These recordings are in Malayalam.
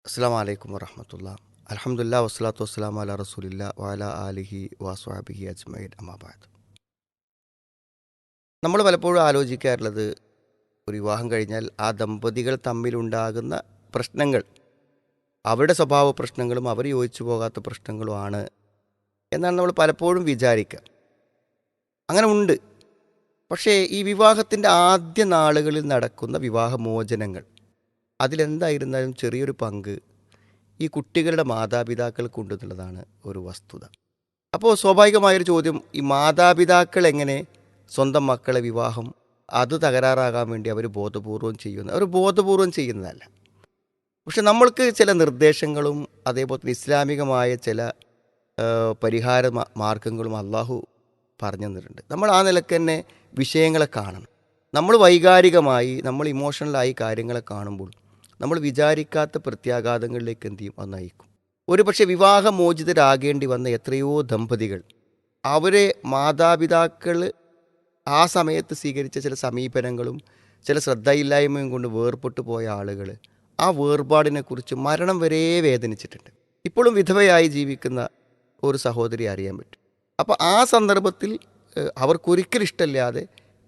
അസ്സലാമു അലൈക്കും വറഹ്മത്തുള്ളാ. അൽഹംദുലില്ലാ വസ്സലാത്തു വസ്സലാമു അലാ റസൂലില്ലാ വഅലാ ആലിഹി വസ്വഹ്ബിഹി അജ്മഈൻ അമ്മാ ബഅദ്. നമ്മൾ പലപ്പോഴും ആലോചിക്കാറുള്ളത് ഒരു വിവാഹം കഴിഞ്ഞാൽ ആ ദമ്പതികൾ തമ്മിലുണ്ടാകുന്ന പ്രശ്നങ്ങൾ അവരുടെ സ്വഭാവ പ്രശ്നങ്ങളും അവർ യോജിച്ചു പോകാത്ത പ്രശ്നങ്ങളുമാണ് എന്നാണ് നമ്മൾ പലപ്പോഴും വിചാരിക്കുക. അങ്ങനെ ഉണ്ട്. പക്ഷേ ഈ വിവാഹത്തിൻ്റെ ആദ്യ നാളുകളിൽ നടക്കുന്ന വിവാഹമോചനങ്ങൾ അതിലെന്തായിരുന്നാലും ചെറിയൊരു പങ്ക് ഈ കുട്ടികളുടെ മാതാപിതാക്കൾക്കുണ്ടെന്നുള്ളതാണ് ഒരു വസ്തുത. അപ്പോൾ സ്വാഭാവികമായൊരു ചോദ്യം, ഈ മാതാപിതാക്കൾ എങ്ങനെ സ്വന്തം മക്കളെ വിവാഹം അത് തകരാറാകാൻ വേണ്ടി അവർ ബോധപൂർവം ചെയ്യുന്നത്? അവർ ബോധപൂർവം ചെയ്യുന്നതല്ല. പക്ഷെ നമ്മൾക്ക് ചില നിർദ്ദേശങ്ങളും അതേപോലെ തന്നെ ഇസ്ലാമികമായ ചില പരിഹാര മാർഗങ്ങളും അള്ളാഹു പറഞ്ഞു തന്നിട്ടുണ്ട്. നമ്മൾ ആ നിലക്ക് തന്നെ വിഷയങ്ങളെ കാണണം. നമ്മൾ വൈകാരികമായി നമ്മൾ ഇമോഷണലായി കാര്യങ്ങളെ കാണുമ്പോൾ നമ്മൾ വിചാരിക്കാത്ത പ്രത്യാഘാതങ്ങളിലേക്ക് എന്ത് ചെയ്യും അത് നയിക്കും. ഒരു പക്ഷേ വിവാഹമോചിതരാകേണ്ടി വന്ന എത്രയോ ദമ്പതികൾ അവരെ മാതാപിതാക്കൾ ആ സമയത്ത് സ്വീകരിച്ച ചില സമീപനങ്ങളും ചില ശ്രദ്ധയില്ലായ്മയും കൊണ്ട് വേർപെട്ടു പോയ ആളുകൾ ആ വേർപാടിനെക്കുറിച്ച് മരണം വരെ വേദനിച്ചിട്ടുണ്ട്. ഇപ്പോഴും വിധവയായി ജീവിക്കുന്ന ഒരു സഹോദരി അറിയാൻ പറ്റും. അപ്പോൾ ആ സന്ദർഭത്തിൽ അവർക്കൊരിക്കലും ഇഷ്ടമില്ലാതെ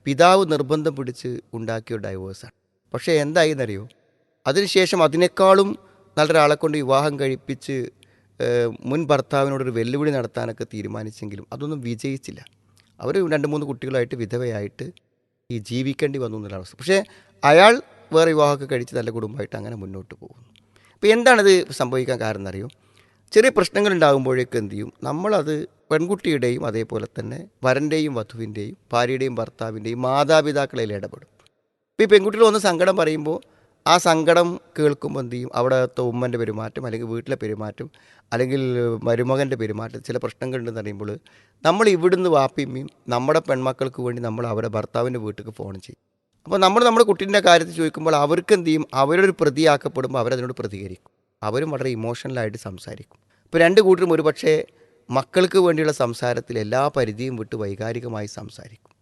പിതാവ് നിർബന്ധം പിടിച്ച് ഉണ്ടാക്കിയ ഡൈവേഴ്സാണ്. പക്ഷേ എന്തായി എന്നറിയോ, അതിനുശേഷം അതിനേക്കാളും നല്ലൊരാളെ കൊണ്ട് വിവാഹം കഴിപ്പിച്ച് മുൻ ഭർത്താവിനോടൊരു വെല്ലുവിളി നടത്താനൊക്കെ തീരുമാനിച്ചെങ്കിലും അതൊന്നും വിജയിച്ചില്ല. അവർ 2-3 കുട്ടികളായിട്ട് വിധവയായിട്ട് ഈ ജീവിക്കേണ്ടി വന്നു എന്നുള്ള അവസ്ഥ. പക്ഷേ അയാൾ വേറെ വിവാഹമൊക്കെ കഴിച്ച് നല്ല കുടുംബമായിട്ട് അങ്ങനെ മുന്നോട്ട് പോകുന്നു. അപ്പോൾ എന്താണിത് സംഭവിക്കാൻ കാരണം എന്നറിയോ, ചെറിയ പ്രശ്നങ്ങൾ ഉണ്ടാകുമ്പോഴേക്ക് എന്ത് ചെയ്യും, നമ്മളത് പെൺകുട്ടിയുടെയും അതേപോലെ തന്നെ വരൻ്റെയും വധുവിൻ്റെയും ഭാര്യയുടെയും ഭർത്താവിൻ്റെയും മാതാപിതാക്കളിൽ ഇടപെടും. ഇപ്പോൾ ഈ പെൺകുട്ടികൾ വന്ന് സങ്കടം പറയുമ്പോൾ ആ സങ്കടം കേൾക്കുമ്പോൾ എന്ത് ചെയ്യും, അവിടുത്തെ ഉമ്മൻ്റെ പെരുമാറ്റം അല്ലെങ്കിൽ വീട്ടിലെ പെരുമാറ്റം അല്ലെങ്കിൽ മരുമകൻ്റെ പെരുമാറ്റം ചില പ്രശ്നങ്ങളുണ്ടെന്ന് അറിയുമ്പോൾ നമ്മൾ ഇവിടുന്ന് വാപ്പിമ്മയും നമ്മുടെ പെൺമക്കൾക്ക് വേണ്ടി നമ്മൾ അവരുടെ ഭർത്താവിൻ്റെ വീട്ടിലേക്ക് ഫോൺ ചെയ്യും. അപ്പോൾ നമ്മുടെ കുട്ടീൻ്റെ കാര്യത്തിൽ ചോദിക്കുമ്പോൾ അവർക്ക് എന്ത് ചെയ്യും, അവരൊരു പ്രതിയാക്കപ്പെടുമ്പോൾ അവരതിനോട് പ്രതികരിക്കും. അവരും വളരെ ഇമോഷണലായിട്ട് സംസാരിക്കും. ഇപ്പോൾ രണ്ട് കൂട്ടരും ഒരു പക്ഷേ മക്കൾക്ക് വേണ്ടിയുള്ള സംസാരത്തിൽ എല്ലാ പരിധിയും വിട്ട് വൈകാരികമായി സംസാരിക്കും.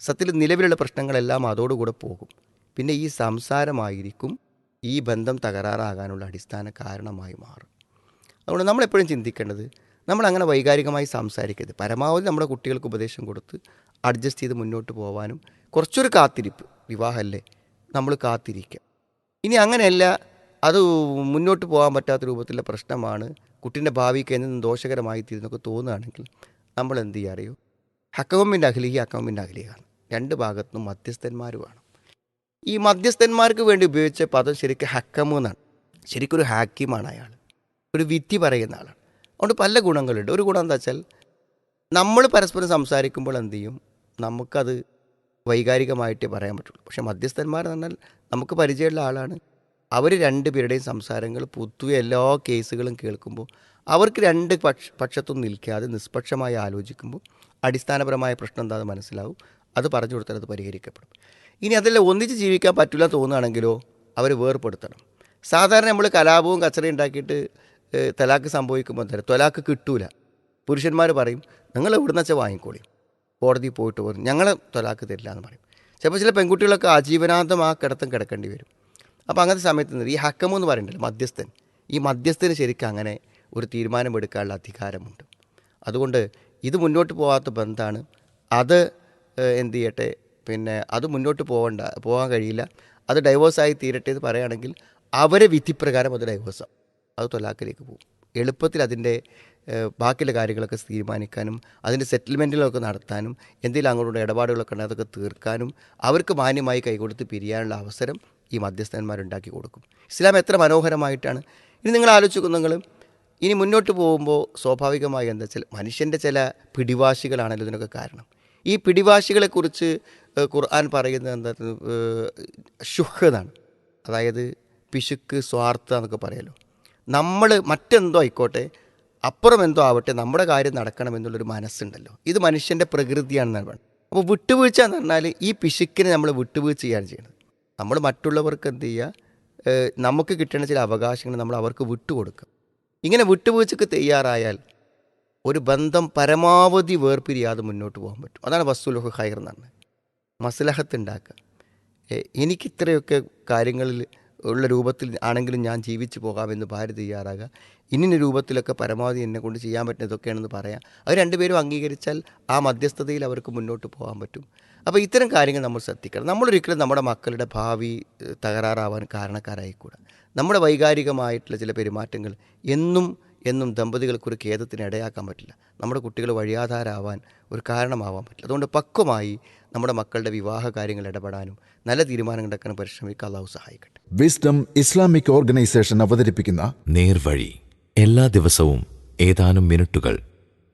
സത്യത്തിൽ നിലവിലുള്ള പ്രശ്നങ്ങളെല്ലാം അതോടുകൂടെ പോകും. പിന്നെ ഈ സംസാരമായിരിക്കും ഈ ബന്ധം തകരാറാകാനുള്ള അടിസ്ഥാന കാരണമായി മാറും. അതുകൊണ്ട് നമ്മളെപ്പോഴും ചിന്തിക്കേണ്ടത്, നമ്മളങ്ങനെ വൈകാരികമായി സംസാരിക്കരുത്. പരമാവധി നമ്മുടെ കുട്ടികൾക്ക് ഉപദേശം കൊടുത്ത് അഡ്ജസ്റ്റ് ചെയ്ത് മുന്നോട്ട് പോകാനും കുറച്ചൊരു കാത്തിരിപ്പ്, വിവാഹമല്ലേ നമ്മൾ കാത്തിരിക്കുക. ഇനി അങ്ങനെയല്ല, അത് മുന്നോട്ട് പോകാൻ പറ്റാത്ത രൂപത്തിലുള്ള പ്രശ്നമാണ്, കുട്ടീൻ്റെ ഭാവിക്ക് എന്നും ദോഷകരമായി തീരുന്നൊക്കെ തോന്നുകയാണെങ്കിൽ നമ്മൾ എന്ത് ചെയ്യുക അറിയോ, ഹക്കമിൻ്റെ അഖിലിഹി ഹക്കമിൻ്റെ അഖിലിഹാണ്. രണ്ട് ഭാഗത്തും മധ്യസ്ഥന്മാർ വേണം. ഈ മധ്യസ്ഥന്മാർക്ക് വേണ്ടി ഉപയോഗിച്ച പദം ശരിക്കും ഹക്കമ് എന്നാണ്. ശരിക്കൊരു ഹാക്കിമാണ് അയാൾ, ഒരു വിധി പറയുന്ന ആളാണ്. അതുകൊണ്ട് പല ഗുണങ്ങളുണ്ട്. ഒരു ഗുണം എന്താ വെച്ചാൽ, നമ്മൾ പരസ്പരം സംസാരിക്കുമ്പോൾ എന്ത് ചെയ്യും, നമുക്കത് വൈകാരികമായിട്ടേ പറയാൻ പറ്റുള്ളൂ. പക്ഷേ മധ്യസ്ഥന്മാർ എന്ന് പറഞ്ഞാൽ നമുക്ക് പരിചയമുള്ള ആളാണ്. അവർ രണ്ടുപേരുടെയും സംസാരങ്ങൾ പൊതുവെ എല്ലാ കേസുകളും കേൾക്കുമ്പോൾ അവർക്ക് രണ്ട് പക്ഷത്തും നിൽക്കാതെ നിഷ്പക്ഷമായി ആലോചിക്കുമ്പോൾ അടിസ്ഥാനപരമായ പ്രശ്നം എന്താണെന്ന് മനസ്സിലാവും. അത് പറഞ്ഞു കൊടുത്താൽ അത് പരിഹരിക്കപ്പെടും. ഇനി അതെല്ലാം ഒന്നിച്ച് ജീവിക്കാൻ പറ്റില്ല തോന്നുകയാണെങ്കിലോ അവർ വേർപ്പെടുത്തണം. സാധാരണ നമ്മൾ കലാപവും കച്ചറയും ഉണ്ടാക്കിയിട്ട് തലാക്ക് സംഭവിക്കുമ്പോൾ തരാം, തൊലാക്ക് കിട്ടൂല. പുരുഷന്മാർ പറയും, നിങ്ങൾ എവിടുന്ന് വെച്ചാൽ വാങ്ങിക്കോളി, കോടതി പോയിട്ട് പോലും ഞങ്ങൾ തൊലാക്ക് തരില്ല എന്ന് പറയും. ചിലപ്പോൾ ചില പെൺകുട്ടികളൊക്കെ ആജീവനാന്തം ആ കിടത്തം കിടക്കേണ്ടി വരും. അപ്പോൾ അങ്ങനത്തെ സമയത്ത് ഈ ഹക്കമെന്ന് പറയണ്ടല്ലോ, മധ്യസ്ഥൻ, ഈ മധ്യസ്ഥന് ശരിക്കും അങ്ങനെ ഒരു തീരുമാനമെടുക്കാനുള്ള അധികാരമുണ്ട്. അതുകൊണ്ട് ഇത് മുന്നോട്ട് പോകാത്ത ബന്ധമാണ്. അത് എന്ത് ചെയ്യട്ടെ, പിന്നെ അത് മുന്നോട്ട് പോകാൻ കഴിയില്ല, അത് ഡൈവേഴ്സായി തീരട്ടെ എന്ന് പറയുകയാണെങ്കിൽ അവരെ വിധിപ്രകാരം അത് ഡൈവേഴ്സാണ്, അത് തൊലാക്കിലേക്ക് പോകും. എളുപ്പത്തിൽ അതിൻ്റെ ബാക്കിയുള്ള കാര്യങ്ങളൊക്കെ തീരുമാനിക്കാനും അതിൻ്റെ സെറ്റിൽമെൻറ്റുകളൊക്കെ നടത്താനും എന്തെങ്കിലും അങ്ങോട്ടുള്ള ഇടപാടുകളൊക്കെ ഉണ്ടെങ്കിൽ അതൊക്കെ തീർക്കാനും അവർക്ക് മാന്യമായി കൈകൊടുത്ത് പിരിയാനുള്ള അവസരം ഈ മധ്യസ്ഥന്മാരുണ്ടാക്കി കൊടുക്കും. ഇസ്ലാം എത്ര മനോഹരമായിട്ടാണ്. ഇനി നിങ്ങൾ ആലോചിക്കും, നിങ്ങൾ ഇനി മുന്നോട്ട് പോകുമ്പോൾ സ്വാഭാവികമായി എന്താ വെച്ചാൽ മനുഷ്യൻ്റെ ചില പിടിവാശികളാണല്ലോ ഇതിനൊക്കെ കാരണം. ഈ പിടിവാശികളെക്കുറിച്ച് ഖുർആൻ പറയുന്നത് എന്താ, ഷുഹ് എന്നാണ്. അതായത് പിശുക്ക്, സ്വാർത്ഥ എന്നൊക്കെ പറയാമല്ലോ. നമ്മൾ മറ്റെന്തോ ആയിക്കോട്ടെ, അപ്പുറം എന്തോ ആവട്ടെ, നമ്മുടെ കാര്യം നടക്കണമെന്നുള്ളൊരു മനസ്സുണ്ടല്ലോ, ഇത് മനുഷ്യൻ്റെ പ്രകൃതിയാണെന്നാണ് പറയുന്നത്. അപ്പോൾ വിട്ടുവീഴ്ച എന്ന് പറഞ്ഞാൽ ഈ പിശുക്കിനെ നമ്മൾ വിട്ടുവീഴ്ച ചെയ്യാണ് ചെയ്യുന്നത്. നമ്മൾ മറ്റുള്ളവർക്ക് എന്ത് ചെയ്യുക, നമുക്ക് കിട്ടേണ്ട ചില അവകാശങ്ങൾ നമ്മൾ അവർക്ക് വിട്ടുകൊടുക്കുക. ഇങ്ങനെ വിട്ടുവീഴ്ചക്ക് തയ്യാറായാൽ ഒരു ബന്ധം പരമാവധി വേർപിരിയാതെ മുന്നോട്ട് പോകാൻ പറ്റും. അതാണ് വസ്തുലുഹു ഖൈർ എന്ന് പറഞ്ഞത്. മസ്ലഹത്ത് ഉണ്ടാക്കുക. എനിക്കിത്രയൊക്കെ കാര്യങ്ങളിൽ ഉള്ള രൂപത്തിൽ ആണെങ്കിലും ഞാൻ ജീവിച്ചു പോകാമെന്ന് ഭാര്യ തയ്യാറാകുക. ഇന്ന രൂപത്തിലൊക്കെ പരമാവധി എന്നെ കൊണ്ട് ചെയ്യാൻ പറ്റുന്ന ഇതൊക്കെയാണെന്ന് പറയാം. അത് രണ്ടുപേരും അംഗീകരിച്ചാൽ ആ മധ്യസ്ഥതയിൽ അവർക്ക് മുന്നോട്ട് പോകാൻ പറ്റും. അപ്പോൾ ഇത്തരം കാര്യങ്ങൾ നമ്മൾ ശ്രദ്ധിക്കണം. നമ്മളൊരിക്കലും നമ്മുടെ മക്കളുടെ ഭാവി തകരാറാവാൻ കാരണക്കാരായിക്കൂടാ. നമ്മുടെ വൈകാരികമായിട്ടുള്ള ചില പെരുമാറ്റങ്ങൾ എന്നും എന്നും ദമ്പതികൾക്കൊരു ഖേദത്തിന് ഇടയാക്കാൻ പറ്റില്ല. നമ്മുടെ കുട്ടികൾ വഴിയാധാരാവാൻ ഒരു കാരണമാവാൻ പറ്റില്ല. അതുകൊണ്ട് പക്വമായി നമ്മുടെ മക്കളുടെ വിവാഹ കാര്യങ്ങൾ ഇടപെടാനും നല്ല തീരുമാനങ്ങൾ എടുക്കാനും പരിശ്രമിക്കുക. അള്ളാഹു സഹായിക്കട്ടെ. വിസ്ഡം ഇസ്ലാമിക് ഓർഗനൈസേഷൻ അവതരിപ്പിക്കുന്ന നേർവഴി എല്ലാ ദിവസവും ഏതാനും മിനിറ്റുകൾ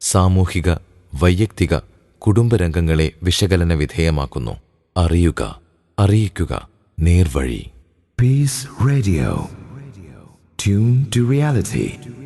സാമൂഹിക, വൈയക്തിക, കുടുംബരംഗങ്ങളെ വിശകലന വിധേയമാക്കുന്നു. അറിയുക, അറിയിക്കുക. നേർവഴി. Peace Radio. Tune to reality.